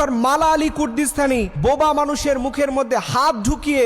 Doctor মালা আলী কুর্দিস্তানি বোবা মানুষের মুখের মধ্যে হাত ঢুকিয়ে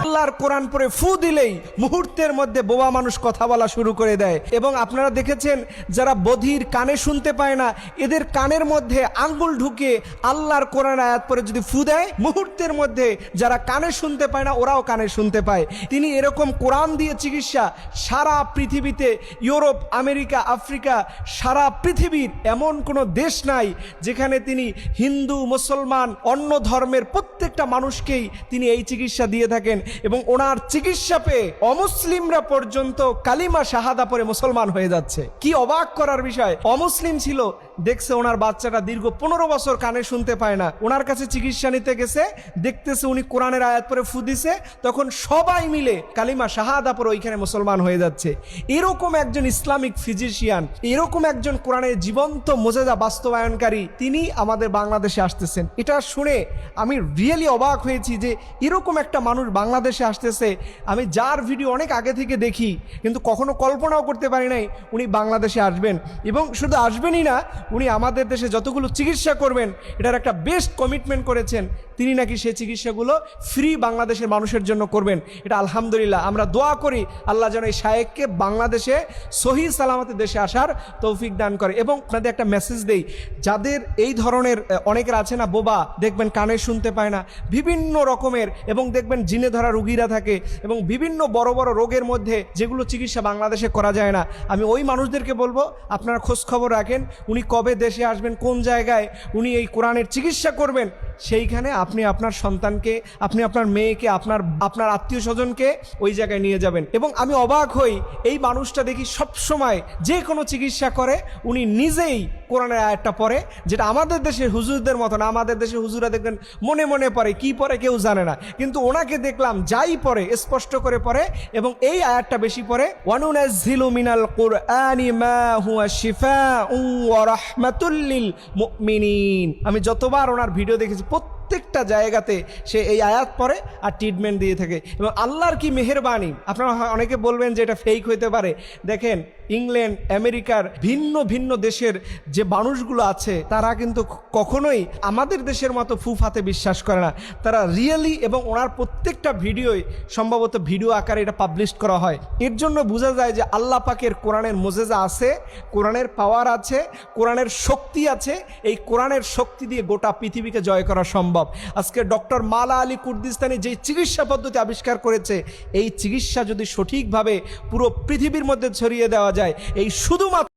আল্লাহর কোরআন পড়ে ফু দিলেই মুহূর্তের মধ্যে বোবা মানুষ কথা বলা শুরু করে দেয়। এবং আপনারা দেখেছেন যারা বধির কানে শুনতে পায় না, এদের কানের মধ্যে আঙ্গুল ঢুকিয়ে আল্লাহর কোরআন আয়াত পড়ে যদি ফু দেয়, মুহূর্তের মধ্যে যারা কানে শুনতে পায় না ওরাও কানে শুনতে পায়। তিনি এরকম কোরআন দিয়ে চিকিৎসা সারা পৃথিবীতে, ইউরোপ, আমেরিকা, আফ্রিকা, সারা পৃথিবীর এমন কোনো দেশ নাই যেখানে তিনি হিন্দু, মুসলমান, অন্য ধর্মের প্রত্যেকটা মানুষকেই তিনি এই চিকিৎসা দিয়ে থাকেন। এবং ওনার চিকিৎসা পেয়ে অমুসলিমরা পর্যন্ত কালিমা শাহাদা পড়ে মুসলমান হয়ে যাচ্ছে। কি অবাক করার বিষয়! অমুসলিম ছিল, দেখছে ওনার বাচ্চাটা দীর্ঘ 15 বছর কানে শুনতে পায় না, ওনার কাছে চিকিৎসা নিতে গেছে, দেখতেছে উনি কোরআনের আয়াত পড়ে ফু দিছে, তখন সবাই মিলে কালিমা শাহাদা পড়ে ওইখানে মুসলমান হয়ে যাচ্ছে। এরকম একজন ইসলামিক ফিজিশিয়ান, এরকম একজন কোরআনের জীবন্ত মোজেজা বাস্তবায়নকারী তিনি আমাদের বাংলাদেশে আসতেছেন। এটা শুনে আমি রিয়েলি অবাক হয়েছি যে এরকম একটা মানুষ বাংলাদেশে আসতেছে। আমি যার ভিডিও অনেক আগে থেকে দেখি, কিন্তু কখনো কল্পনাও করতে পারি নাই উনি বাংলাদেশে আসবেন। এবং শুধু আসবেনই না, উনি আমাদের দেশে যতগুলো চিকিৎসা করবেন এটার একটা বেস্ট কমিটমেন্ট করেছেন। তিনি নাকি সেই চিকিৎসাগুলো ফ্রি বাংলাদেশের মানুষের জন্য করবেন। এটা আলহামদুলিল্লাহ, আমরা দোয়া করি আল্লাহ যেন এই শায়েখকে বাংলাদেশে সহি সালামতে দেশে আসার তৌফিক দান করে। এবং আপনাদের একটা মেসেজ দেই, যাদের এই ধরনের অনেকের আছে না বোবা, দেখবেন কানে শুনতে পায় না, বিভিন্ন রকমের, এবং দেখবেন জিনে ধরা রোগীরা থাকে, এবং বিভিন্ন বড় বড় রোগের মধ্যে যেগুলো চিকিৎসা বাংলাদেশে করা যায় না, আমি ওই মানুষদেরকে বলবো আপনারা খোঁজ খবর রাখেন উনি কবে দেশে আসবেন, কোন জায়গায় উনি এই কোরআনের চিকিৎসা করবেন, সেইখানে আপনি আপনার সন্তানকে, আপনি আপনার মেয়েকে, আপনার আত্মীয় স্বজনকে ওই জায়গায় নিয়ে যাবেন। এবং আমি অবাক হই, এই মানুষটা দেখি সবসময় যে কোনো চিকিৎসা করে উনি নিজেই কোরআনের আয়াতটা পড়ে, যেটা আমাদের দেশের হুজুরদের মতো না। আমাদের দেশে হুজুরা দেখবেন মনে মনে পড়ে, কি পড়ে কেউ জানে না, কিন্তু ওনাকে দেখলাম যাই পড়ে স্পষ্ট করে পড়ে। এবং এই আয়াতটা বেশি পড়ে, ওয়ানুনাজ্জিলু মিনাল কুরআনি মা হুয়া শিফাউন ওয়া রাহমাতুল লিল মুমিনিন। আমি যতবার ওনার ভিডিও দেখেছি প্রত্যেকটা জায়গাতে সে এই আয়াত পড়ে আর ট্রিটমেন্ট দিয়ে থাকে। এবং আল্লাহর কি মেহেরবানি! আপনারা অনেকে বলবেন যে এটা ফেক হইতে পারে। দেখেন, ইংল্যান্ড, আমেরিকার ভিন্ন ভিন্ন দেশের যে মানুষগুলো আছে তারা কিন্তু কখনোই আমাদের দেশের মতো ফুফাতে বিশ্বাস করে না। তারা রিয়েলি, এবং ওনার প্রত্যেকটা ভিডিওই সম্ভবত ভিডিও আকারে এটা পাবলিশ করা হয়। এর জন্য বোঝা যায় যে আল্লাহ পাকের কোরআনের মোজেজা আছে, কোরআনের পাওয়ার আছে, কোরআনের শক্তি আছে। এই কোরআনের শক্তি দিয়ে গোটা পৃথিবীকে জয় করা সম্ভব। আজকে ডক্টর মালা আলী কুর্দিস্তানি যে চিকিৎসা পদ্ধতি আবিষ্কার করেছে, এই চিকিৎসা যদি সঠিকভাবে পুরো পৃথিবীর মধ্যে ছড়িয়ে দেওয়া যায়, এই শুধুমাত্র